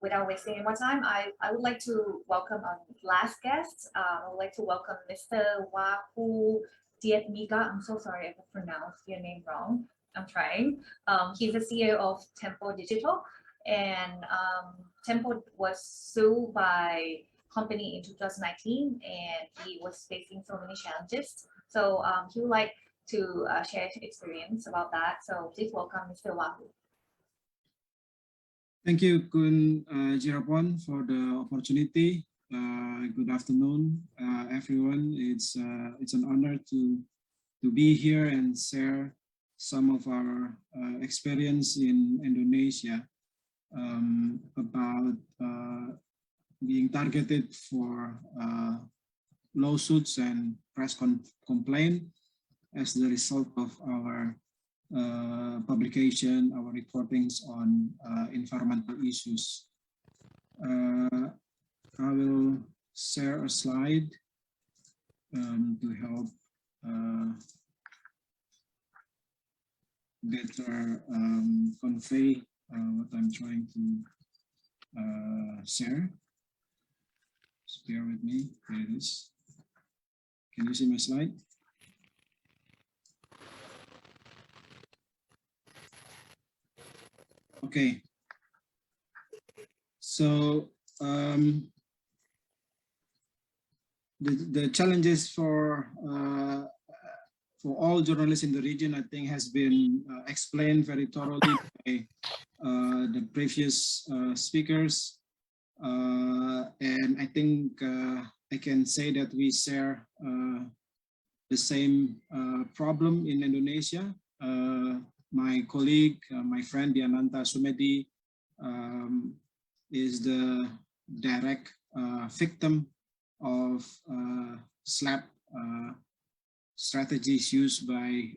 without wasting any more time, I would like to welcome our last guest. I would like to welcome Mr. Wahyu Dhyatmika. I'm so sorry if I pronounced your name wrong. I'm trying. He's the CEO of Tempo Digital, and Tempo was sued by company in 2019, and he was facing so many challenges. So he would like to share his experience about that. So please welcome Mr. Wahyu. Thank you, Kun Jiraporn, for the opportunity. Good afternoon, everyone. It's an honor to be here and share some of our experience in Indonesia about being targeted for lawsuits and press complaint as the result of our publication, our reportings on environmental issues. I will share a slide to help better convey what I'm trying to share. Just bear with me. Here it is. Can you see my slide? Okay. So the challenges for all journalists in the region, I think, has been explained very thoroughly by the previous speakers, and I think I can say that we share the same problem in Indonesia. My colleague, my friend Diananta Sumedi, is the direct victim of SLAPP strategies used by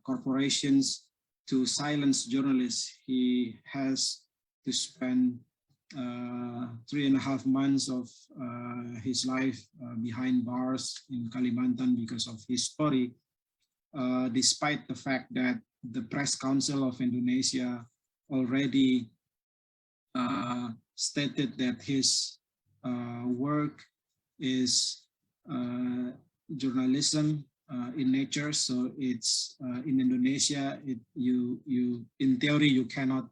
corporations to silence journalists. He has to spend 3.5 months of his life behind bars in Kalimantan because of his story, despite the fact that the Press Council of Indonesia already stated that his work is journalism in nature. So it's in Indonesia, you in theory you cannot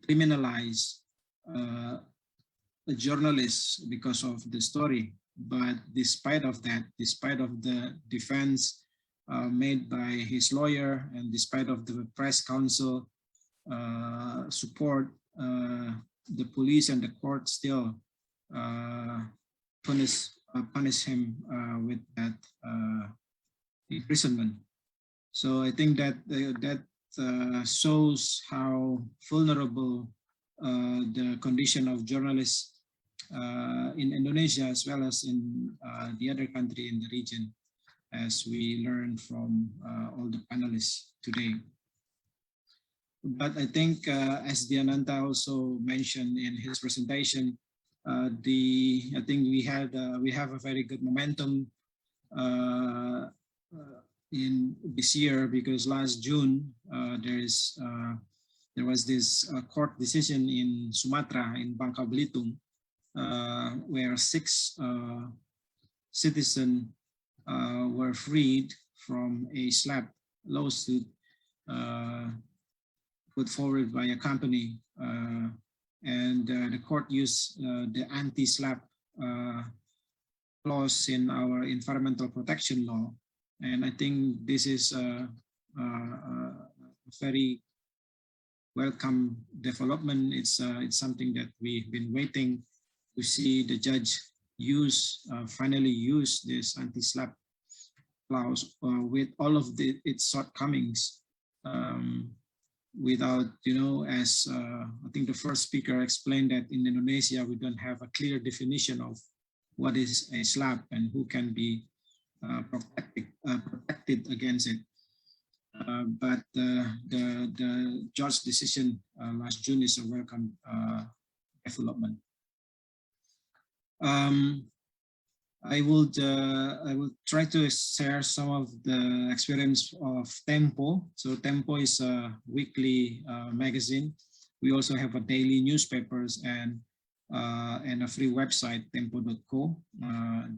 criminalize a journalist because of the story. But despite of that, despite of the defense made by his lawyer, and despite of the Press Council support, the police and the court still punish him with that imprisonment. So I think that that shows how vulnerable the condition of journalists in Indonesia, as well as in the other country in the region, as we learn from all the panelists today. But I think, as Diananta also mentioned in his presentation, I think we have a very good momentum in this year, because last June there was this court decision in Sumatra, in Bangka Belitung, where 6 citizens were freed from a SLAPP lawsuit put forward by a company, and the court used the anti-SLAPP clause in our environmental protection law, and I think this is a very welcome development. It's something that we've been waiting to see the judge finally use this anti-SLAPP clause with all of its shortcomings, without, as I think the first speaker explained, that in Indonesia we don't have a clear definition of what is a SLAPP and who can be protected against it. But the judge's decision last June is a welcome development. I will try to share some of the experience of Tempo. So Tempo is a weekly magazine We also have a daily newspapers and a free website, tempo.co.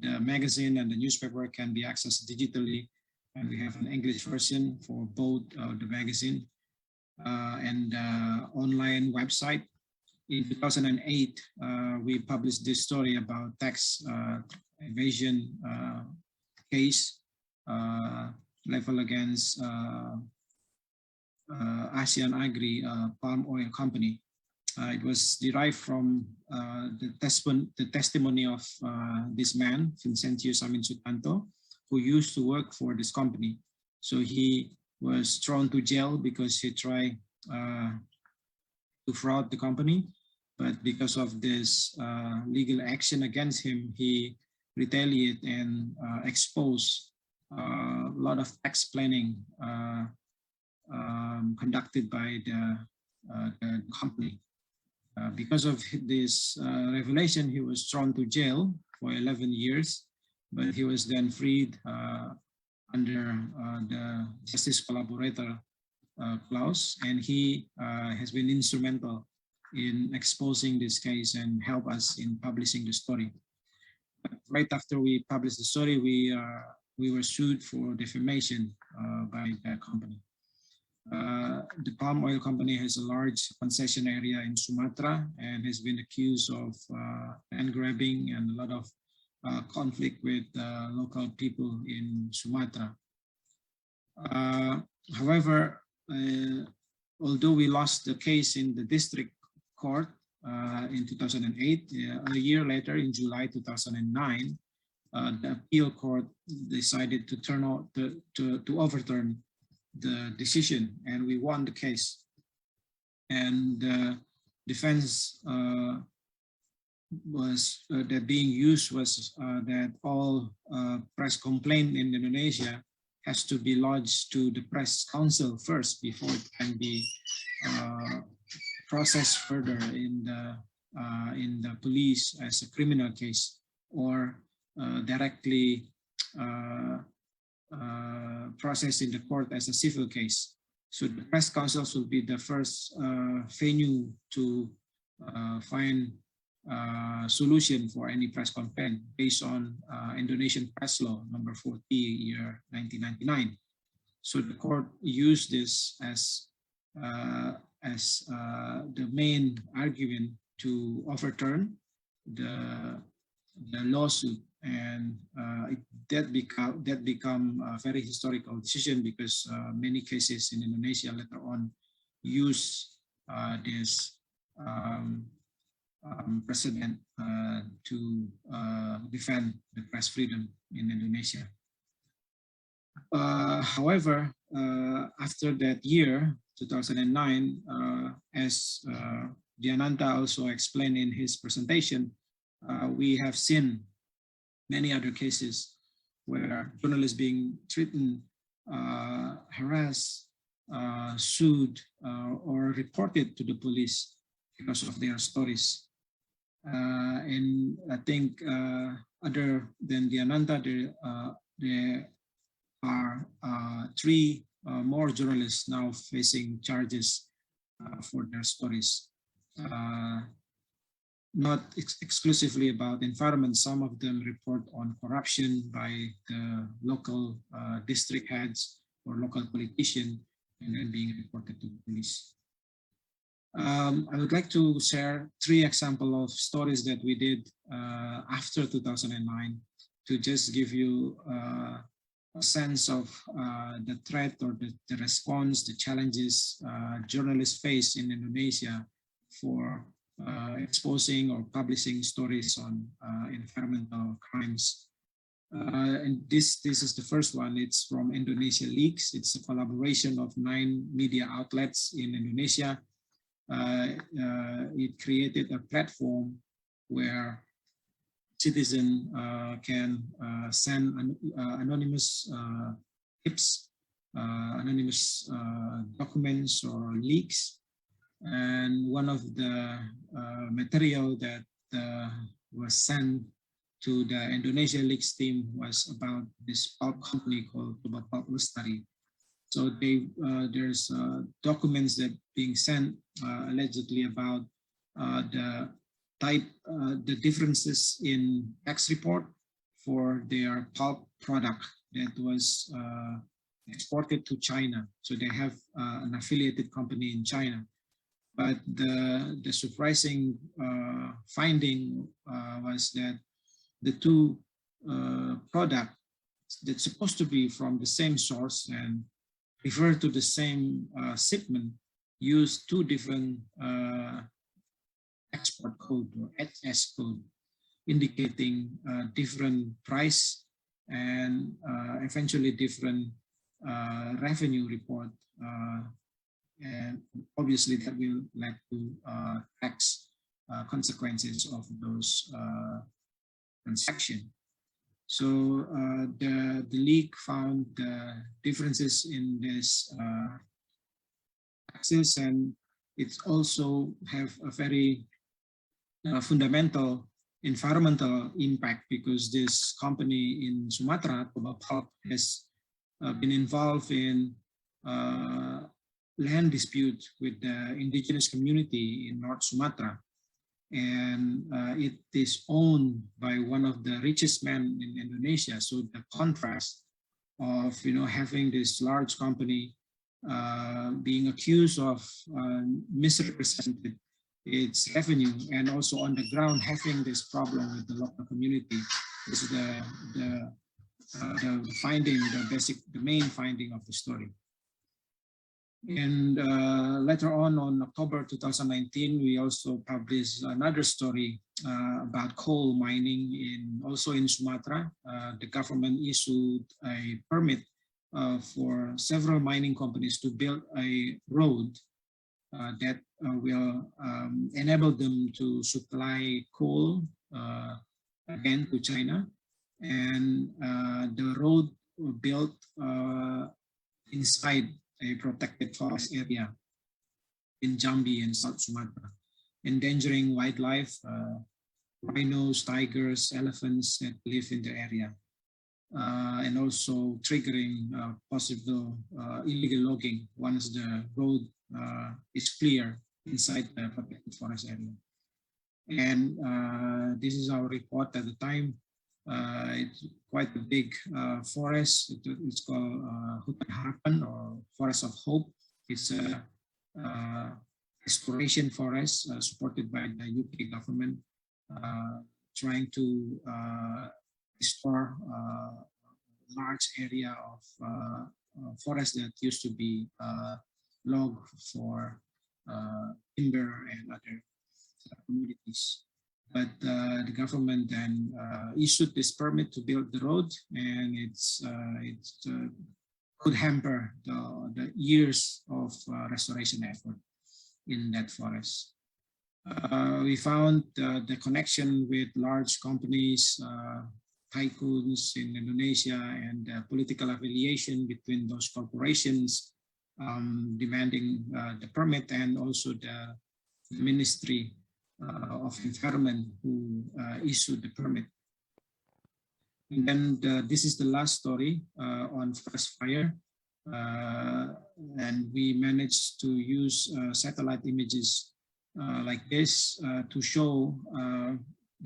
The magazine and the newspaper can be accessed digitally, and we have an English version for both the magazine and online website. In 2008, we published this story about tax evasion case level against ASEAN Agri palm oil company. It was derived from the testimony of this man, Vincentius Amin Sutanto, who used to work for this company. So he was thrown to jail because he tried to fraud the company. But because of this legal action against him, he retaliated and exposed a lot of tax planning conducted by the company. Because of this revelation, he was thrown to jail for 11 years, but he was then freed under the Justice Collaborator clause, and he has been instrumental in exposing this case and help us in publishing the story. But right after we published the story, we were sued for defamation by the company. The palm oil company has a large concession area in Sumatra and has been accused of land grabbing and a lot of conflict with local people in Sumatra. However, although we lost the case in the district court in 2008, a year later, in July 2009, the appeal court decided to overturn the decision, and we won the case. And the defense was that being used was that all press complaint in Indonesia has to be lodged to the press council first before it can be processed further in the police as a criminal case, or directly processed in the court as a civil case. So the press councils will be the first venue to find solution for any press complaint based on Indonesian press law number 40 year 1999. So the court used this as the main argument to overturn the lawsuit, and that become a very historical decision because many cases in Indonesia later on use this precedent to defend the press freedom in Indonesia. However, after that year, 2009, as Diananta also explained in his presentation, we have seen many other cases where journalists being threatened, harassed, sued, or reported to the police because of their stories. And I think other than Diananta, there are 3 more journalists now facing charges for their stories. Not exclusively about environment, some of them report on corruption by the local district heads or local politician and then being reported to the police. I would like to share 3 examples of stories that we did after 2009 to just give you a sense of the threat or the response, the challenges journalists face in Indonesia for exposing or publishing stories on environmental crimes. And this is the first one. It's from Indonesia League. It's a collaboration of 9 media outlets in Indonesia. It created a platform where citizens can send anonymous tips, anonymous documents or leaks. And one of the material that was sent to the Indonesia League team was about this pulp company called Pulp Lestari. So there's documents that being sent allegedly about the differences in tax report for their pulp product that was exported to China. So they have an affiliated company in China. But the surprising finding was that the two products that's supposed to be from the same source and refer to the same shipment use two different export code or HS code, indicating different price and eventually different revenue report. And obviously that will lead to tax consequences of those transactions. So the league found the differences in this taxes, and it also have a very fundamental environmental impact, because this company in Sumatra, Pulp, has been involved in land dispute with the indigenous community in North Sumatra. And it is owned by one of the richest men in Indonesia. So the contrast of having this large company being accused of misrepresented its revenue, and also on the ground having this problem with the local community is the finding, the main finding of the story. And later on October 2019, we also published another story about coal mining also in Sumatra. The government issued a permit for several mining companies to build a road that will enable them to supply coal again to China. And the road built inside a protected forest area in Jambi and South Sumatra, endangering wildlife, rhinos, tigers, elephants that live in the area, and also triggering possible illegal logging once the road is clear inside the protected forest area. And this is our report at the time. It's quite a big forest. It's called Kuhakan, or Forest of Hope. It's a restoration forest supported by the UK government, trying to restore a large area of forest that used to be logged for timber and other communities. But the government then issued this permit to build the road, and it could hamper the years of restoration effort in that forest. We found the connection with large companies, tycoons in Indonesia, and political affiliation between those corporations demanding the permit, and also the Ministry of Environment who issued the permit. And then this is the last story on forest fire. And we managed to use satellite images like this to show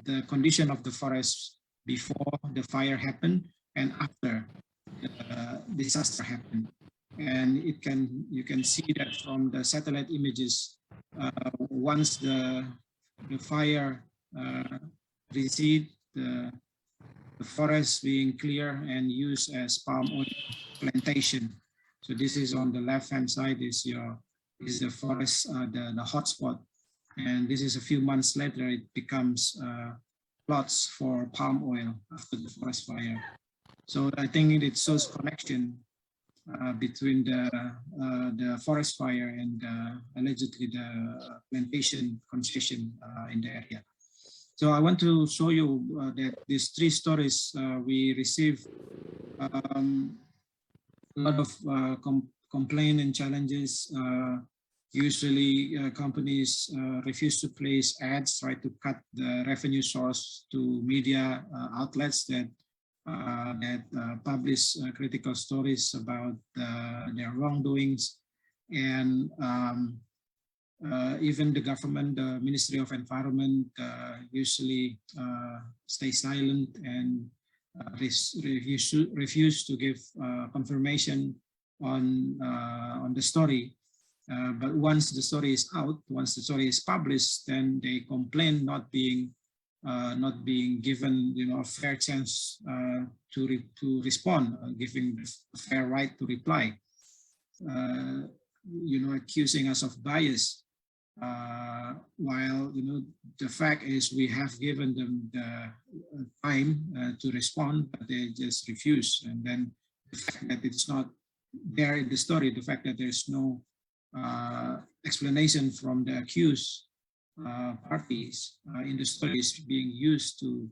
the condition of the forest before the fire happened and after the disaster happened. And you can see that from the satellite images, once the fire received, the forest being clear and used as palm oil plantation. So this is on the left-hand side is the forest, the hotspot, and this is a few months later. It becomes plots for palm oil after the forest fire. So I think it shows connection between the forest fire and allegedly the plantation concession in the area. So I want to show you that these three stories we received a lot of complaint and challenges. Usually companies refuse to place ads, try to cut the revenue source to media outlets that that publish critical stories about their wrongdoings, and even the government, the Ministry of Environment, usually stay silent and refuse to give confirmation on the story. But once the story is out, once the story is published, then they complain not being given, a fair chance to respond, giving a fair right to reply. Accusing us of bias, while the fact is we have given them the time to respond, but they just refuse. And then the fact that it's not there in the story, the fact that there's no explanation from the accused parties in the story is being used to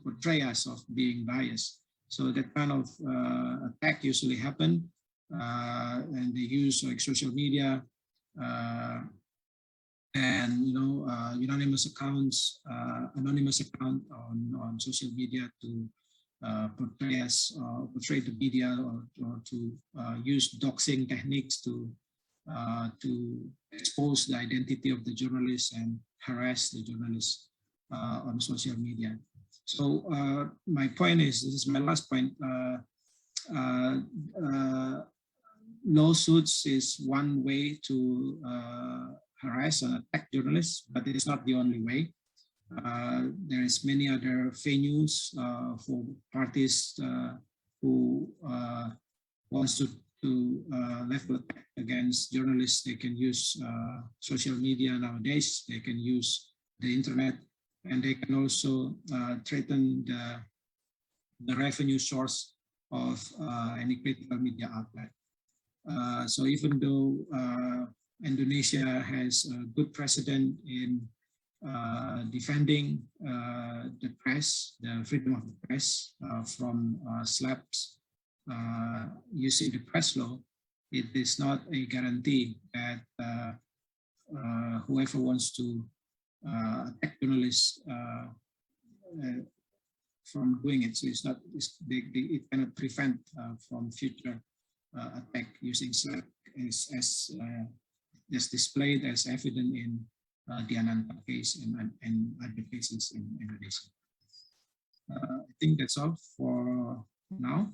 portray us of being biased. So that kind of attack usually happen, and they use like social media and anonymous account on social media to portray the media, or to use doxing techniques to expose the identity of the journalists and harass the journalists on social media. So my point is, this is my last point, lawsuits is one way to harass and attack journalists, but it is not the only way. There is many other venues for parties who wants to level attack against journalists. They can use social media nowadays. They can use the internet, and they can also threaten the revenue source of any critical media outlet. So even though Indonesia has a good precedent in defending the press, the freedom of the press from SLAPPs using the press law, it is not a guarantee that whoever wants to attack journalists from doing it. So it's not, it cannot prevent from future attack using SLAPP, as displayed as evident in Diananta case and other cases in Indonesia. I think that's all for now.